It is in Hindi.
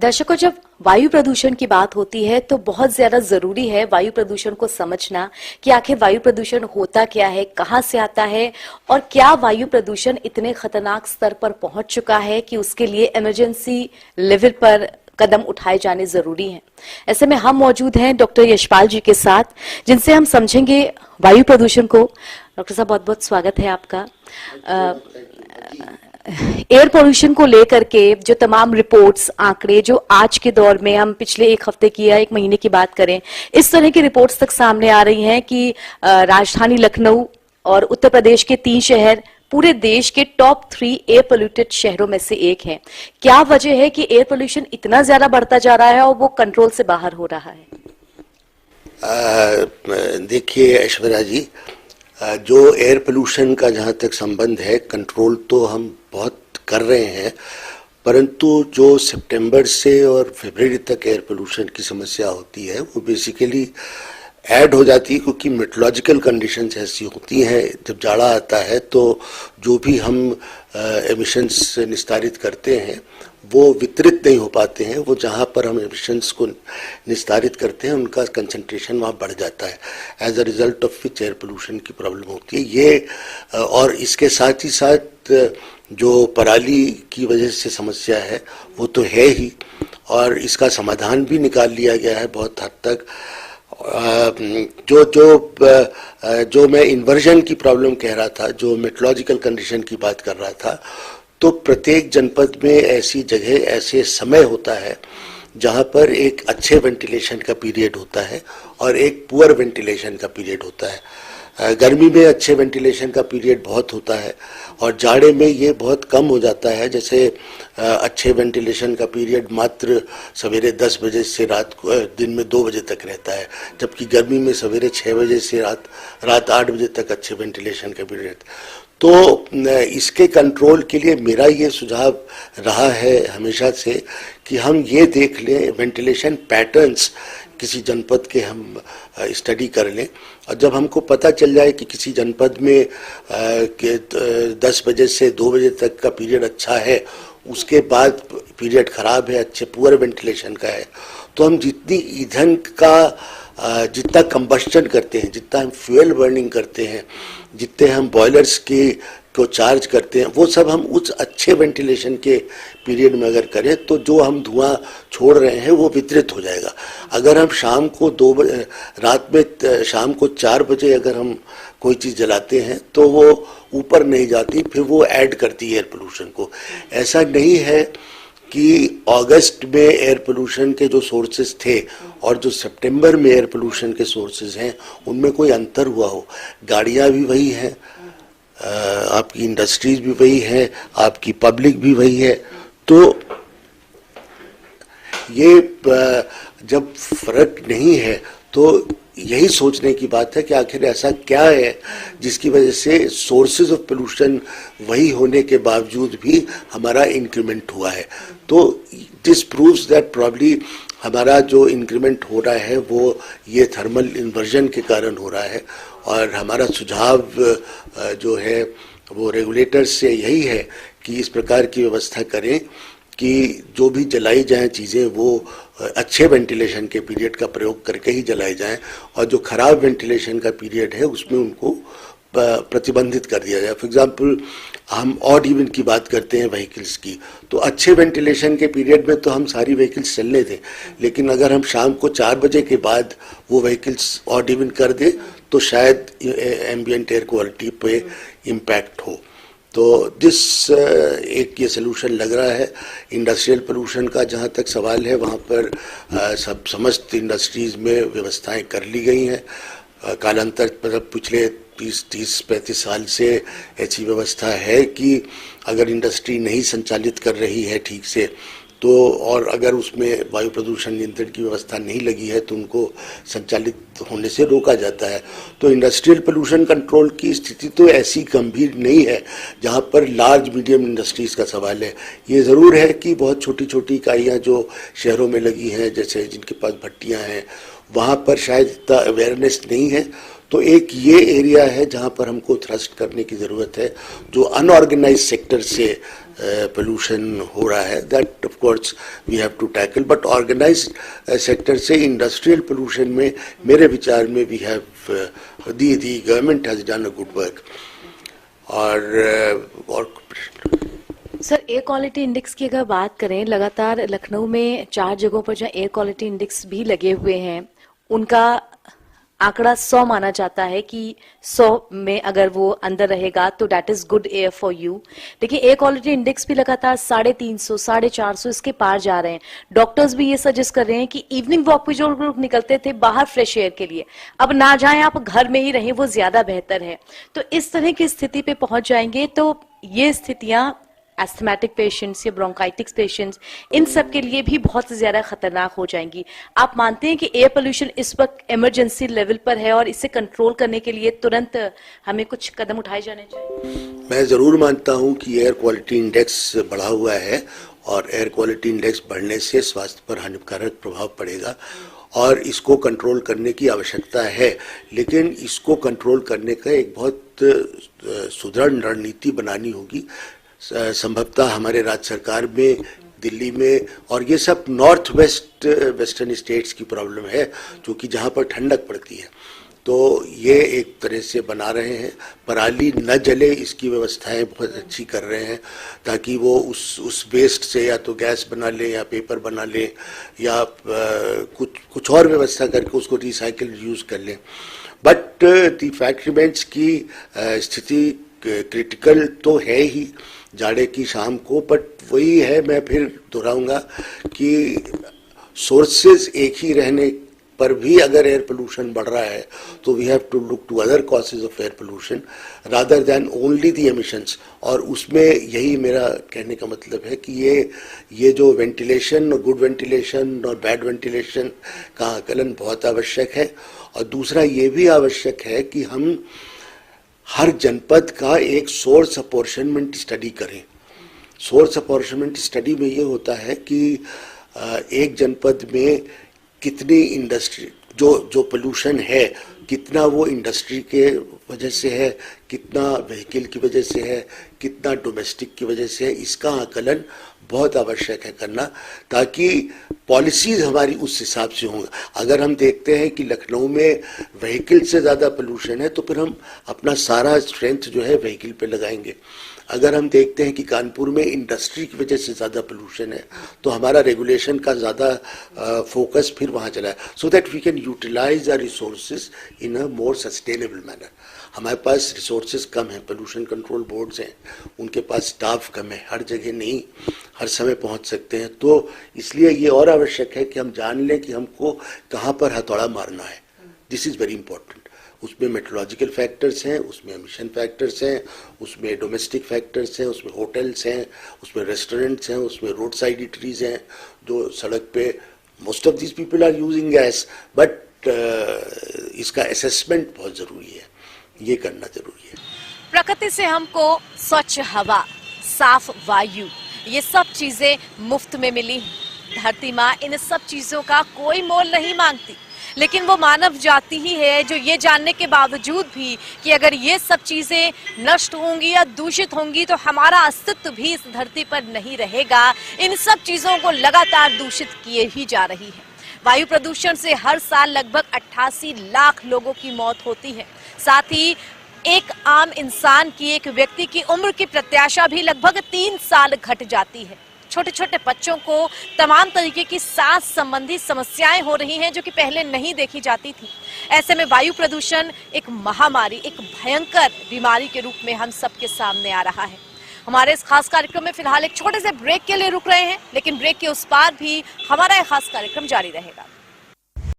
दर्शकों, जब वायु प्रदूषण की बात होती है तो बहुत ज्यादा जरूरी है वायु प्रदूषण को समझना कि आखिर वायु प्रदूषण होता क्या है, कहां से आता है और क्या वायु प्रदूषण इतने खतरनाक स्तर पर पहुंच चुका है कि उसके लिए इमरजेंसी लेवल पर कदम उठाए जाने जरूरी हैं। ऐसे में हम मौजूद हैं डॉक्टर यशपाल जी के साथ, जिनसे हम समझेंगे वायु प्रदूषण को। डॉक्टर साहब, बहुत बहुत स्वागत है आपका। एयर पोल्यूशन को लेकर के जो तमाम रिपोर्ट्स, आंकड़े जो आज के दौर में, हम पिछले एक हफ्ते की या एक महीने की बात करें, इस तरह की रिपोर्ट्स तक सामने आ रही हैं कि राजधानी लखनऊ और उत्तर प्रदेश के 3 शहर पूरे देश के टॉप 3 एयर पोल्यूटेड शहरों में से एक है। क्या वजह है कि एयर पोल्यूशन इतना ज्यादा बढ़ता जा रहा है और वो कंट्रोल से बाहर हो रहा है? देखिए ऐश्वर्या जी, जो एयर पोल्यूशन का जहाँ तक संबंध है, कंट्रोल तो हम बहुत कर रहे हैं, परंतु जो सितंबर से और फरवरी तक एयर पोल्यूशन की समस्या होती है वो बेसिकली ऐड हो जाती है, क्योंकि मेट्रोलॉजिकल कंडीशंस ऐसी होती हैं। जब जाड़ा आता है तो जो भी हम एमिशंस निस्तारित करते हैं वो वितरित नहीं हो पाते हैं। वो जहाँ पर हम एमिशंस को निस्तारित करते हैं उनका कंसंट्रेशन वहाँ बढ़ जाता है, as a result of which air pollution की प्रॉब्लम होती है ये। और इसके साथ ही साथ जो पराली की वजह से समस्या है वो तो है ही, और इसका समाधान भी निकाल लिया गया है बहुत हद तक। जो मैं इन्वर्जन की प्रॉब्लम कह रहा था, जो मेट्रोलॉजिकल कंडीशन की बात कर रहा था, तो प्रत्येक जनपद में ऐसी जगह, ऐसे समय होता है जहां पर एक अच्छे वेंटिलेशन का पीरियड होता है और एक पुअर वेंटिलेशन का पीरियड होता है। गर्मी में अच्छे वेंटिलेशन का पीरियड बहुत होता है और जाड़े में ये बहुत कम हो जाता है। जैसे अच्छे वेंटिलेशन का पीरियड मात्र सवेरे 10 बजे से दिन में 2 बजे तक रहता है, जबकि गर्मी में सवेरे 6 बजे से रात 8 बजे तक अच्छे वेंटिलेशन का पीरियड। तो इसके कंट्रोल के लिए मेरा ये सुझाव रहा है हमेशा से कि हम ये देख लें, वेंटिलेशन पैटर्न्स किसी जनपद के हम स्टडी कर लें, और जब हमको पता चल जाए कि किसी जनपद में 10 बजे से 2 बजे तक का पीरियड अच्छा है, उसके बाद पीरियड खराब है, अच्छे पुअर वेंटिलेशन का है, तो हम जितनी ईंधन का जितना कंबस्टन करते हैं, जितना हम फ्यूल बर्निंग करते हैं, जितने हम बॉयलर्स को चार्ज करते हैं, वो सब हम उस अच्छे वेंटिलेशन के पीरियड में अगर करें तो जो हम धुआं छोड़ रहे हैं वो वितरित हो जाएगा। अगर हम शाम को रात में शाम को 4 बजे अगर हम कोई चीज़ जलाते हैं तो वो ऊपर नहीं जाती, फिर वो ऐड करती है एयर पोल्यूशन को। ऐसा नहीं है कि अगस्त में एयर पोल्यूशन के जो सोर्सेज थे और जो सितंबर में एयर पोल्यूशन के सोर्सेज हैं उनमें कोई अंतर हुआ हो। गाड़ियाँ भी वही हैं, आपकी इंडस्ट्रीज भी वही है, आपकी पब्लिक भी वही है। तो ये जब फर्क नहीं है तो यही सोचने की बात है कि आखिर ऐसा क्या है जिसकी वजह से सोर्सेज ऑफ पोल्यूशन वही होने के बावजूद भी हमारा इंक्रीमेंट हुआ है। तो दिस प्रूव्स दैट प्रॉब्ली हमारा जो इंक्रीमेंट हो रहा है वो ये थर्मल इन्वर्जन के कारण हो रहा है। और हमारा सुझाव जो है वो रेगुलेटर्स से यही है कि इस प्रकार की व्यवस्था करें कि जो भी जलाई जाएं चीज़ें वो अच्छे वेंटिलेशन के पीरियड का प्रयोग करके ही जलाई जाएं, और जो खराब वेंटिलेशन का पीरियड है उसमें उनको प्रतिबंधित कर दिया जाए। फॉर एग्जांपल, हम ऑड इवन की बात करते हैं व्हीकल्स की, तो अच्छे वेंटिलेशन के पीरियड में तो हम सारी व्हीकल्स चलने दें, लेकिन अगर हम शाम को 4 बजे के बाद वो व्हीकल्स ऑड इवन कर दें तो शायद एम्बिएंट एयर क्वालिटी पे इम्पैक्ट हो। तो एक ये सोल्यूशन लग रहा है। इंडस्ट्रियल पोल्यूशन का जहाँ तक सवाल है, वहाँ पर समस्त इंडस्ट्रीज़ में व्यवस्थाएं कर ली गई हैं। कालांतर मतलब पिछले 30-35 साल से ऐसी व्यवस्था है कि अगर इंडस्ट्री नहीं संचालित कर रही है ठीक से तो, और अगर उसमें वायु प्रदूषण नियंत्रण की व्यवस्था नहीं लगी है तो उनको संचालित होने से रोका जाता है। तो इंडस्ट्रियल पोल्यूशन कंट्रोल की स्थिति तो ऐसी गंभीर नहीं है जहां पर लार्ज मीडियम इंडस्ट्रीज़ का सवाल है। ये ज़रूर है कि बहुत छोटी छोटी इकाइयाँ जो शहरों में लगी हैं, जैसे जिनके पास भट्टियाँ हैं, वहाँ पर शायद इतना अवेयरनेस नहीं है। तो एक ये एरिया है जहाँ पर हमको थ्रस्ट करने की ज़रूरत है। जो अनऑर्गेनाइज सेक्टर से पोल्यूशन हो रहा है, that of course we have to tackle. But organised sector से इंडस्ट्रियल पोल्यूशन में मेरे विचार में we have the government has done a good work. और सर, एयर क्वालिटी इंडेक्स की अगर बात करें, लगातार लखनऊ में 4 जगहों पर जो एयर क्वालिटी इंडेक्स भी लगे हुए हैं, उनका आंकड़ा 100 माना जाता है कि 100 में अगर वो अंदर रहेगा तो that is good air for you. लेकिन एयर क्वालिटी इंडेक्स भी लगातार 350, 450 इसके पार जा रहे हैं. डॉक्टर्स भी ये सजेस्ट कर रहे हैं कि इवनिंग वॉक पे जो लोग निकलते थे बाहर फ्रेश एयर के लिए, अब ना जाएं, आप घर में ही रहें, वो ज्यादा बेहतर है. तो इस तरह की स्थिति पे पहुंच जाएंगे तो ये स्थितियां एस्थमेटिक पेशेंट्स या ब्रोंकाइटिस पेशेंट्स, इन सब के लिए भी बहुत ज्यादा खतरनाक हो जाएंगी. आप मानते हैं कि एयर पोल्यूशन इस वक्त इमरजेंसी लेवल पर है और इसे कंट्रोल करने के लिए तुरंत हमें कुछ कदम उठाए जाने चाहिए? मैं जरूर मानता हूं कि एयर क्वालिटी इंडेक्स बढ़ा हुआ है और एयर क्वालिटी इंडेक्स बढ़ने से स्वास्थ्य पर हानिकारक प्रभाव पड़ेगा और इसको कंट्रोल करने की आवश्यकता है. लेकिन इसको कंट्रोल करने का एक बहुत सुदृढ़ रणनीति बनानी होगी. संभवतः हमारे राज्य सरकार में, दिल्ली में, और ये सब नॉर्थ वेस्टर्न स्टेट्स की प्रॉब्लम है, जो कि जहाँ पर ठंडक पड़ती है, तो ये एक तरह से बना रहे हैं. पराली न जले इसकी व्यवस्थाएं बहुत अच्छी कर रहे हैं, ताकि वो उस वेस्ट से या तो गैस बना लें या पेपर बना लें या कुछ और व्यवस्था करके उसको रिसाइकिल यूज कर लें. बट द फैक्ट रिमेन्स की स्थिति क्रिटिकल तो है ही जाड़े की शाम को. बट वही है, मैं फिर दोहराऊंगा कि सोर्सेज एक ही रहने पर भी अगर एयर पोल्यूशन बढ़ रहा है तो we have to look to other causes of air pollution rather than only the emissions. और उसमें यही मेरा कहने का मतलब है कि ये जो वेंटिलेशन, गुड वेंटिलेशन और बैड वेंटिलेशन का आकलन बहुत आवश्यक है. और दूसरा ये भी आवश्यक है कि हम हर जनपद का एक सोर्स अपॉर्चनमेंट स्टडी करें. सोर्स अपॉर्चनमेंट स्टडी में ये होता है कि एक जनपद में कितनी इंडस्ट्री जो पोल्यूशन है, कितना वो इंडस्ट्री के वजह से है, कितना व्हीकल की वजह से है, कितना डोमेस्टिक की वजह से है, इसका आकलन बहुत आवश्यक है करना, ताकि पॉलिसीज हमारी उस हिसाब से होंगे. अगर हम देखते हैं कि लखनऊ में व्हीकल से ज़्यादा पोल्यूशन है तो फिर हम अपना सारा स्ट्रेंथ जो है व्हीकल पे लगाएंगे. अगर हम देखते हैं कि कानपुर में इंडस्ट्री की वजह से ज़्यादा पोल्यूशन है तो हमारा रेगुलेशन का ज़्यादा फोकस फिर वहाँ चला है, so that we can utilise our resources in a more sustainable manner. हमारे पास रिसोर्सेज कम हैं, पोल्यूशन कंट्रोल बोर्ड्स हैं, उनके पास स्टाफ कम है, हर जगह नहीं हर समय पहुंच सकते हैं. तो इसलिए ये और आवश्यक है कि हम जान लें कि हमको कहाँ पर हथौड़ा मारना है. This is very important. उसमें मेट्रोलॉजिकल फैक्टर्स हैं, उसमें एमिशन फैक्टर्स हैं, उसमें डोमेस्टिक फैक्टर्स हैं, उसमें होटल्स हैं, उसमें रेस्टोरेंट्स हैं, उसमें रोड साइड इटरीज हैं, जो सड़क पे most of this people are using gas. But इसका असेसमेंट बहुत ज़रूरी है, ये करना जरूरी है. प्रकृति से हमको स्वच्छ हवा, साफ वायु, ये सब चीजें मुफ्त में मिली. धरती माँ इन सब चीजों का कोई मोल नहीं मांगती, लेकिन वो मानव जाति ही है जो ये जानने के बावजूद भी कि अगर ये सब चीजें नष्ट होंगी या दूषित होंगी तो हमारा अस्तित्व भी इस धरती पर नहीं रहेगा, इन सब चीजों को लगातार दूषित किए ही जा रही है. वायु प्रदूषण से हर साल लगभग 88 लाख लोगों की मौत होती है. साथ ही एक आम इंसान की, एक व्यक्ति की उम्र की प्रत्याशा भी लगभग 3 साल घट जाती है. छोटे छोटे बच्चों को तमाम तरीके की सांस संबंधी समस्याएं हो रही हैं जो कि पहले नहीं देखी जाती थी. ऐसे में वायु प्रदूषण एक महामारी, एक भयंकर बीमारी के रूप में हम सबके सामने आ रहा है. हमारे इस खास कार्यक्रम में फिलहाल एक छोटे से ब्रेक के लिए रुक रहे हैं, लेकिन ब्रेक के उस पार भी हमारा यह खास कार्यक्रम जारी रहेगा.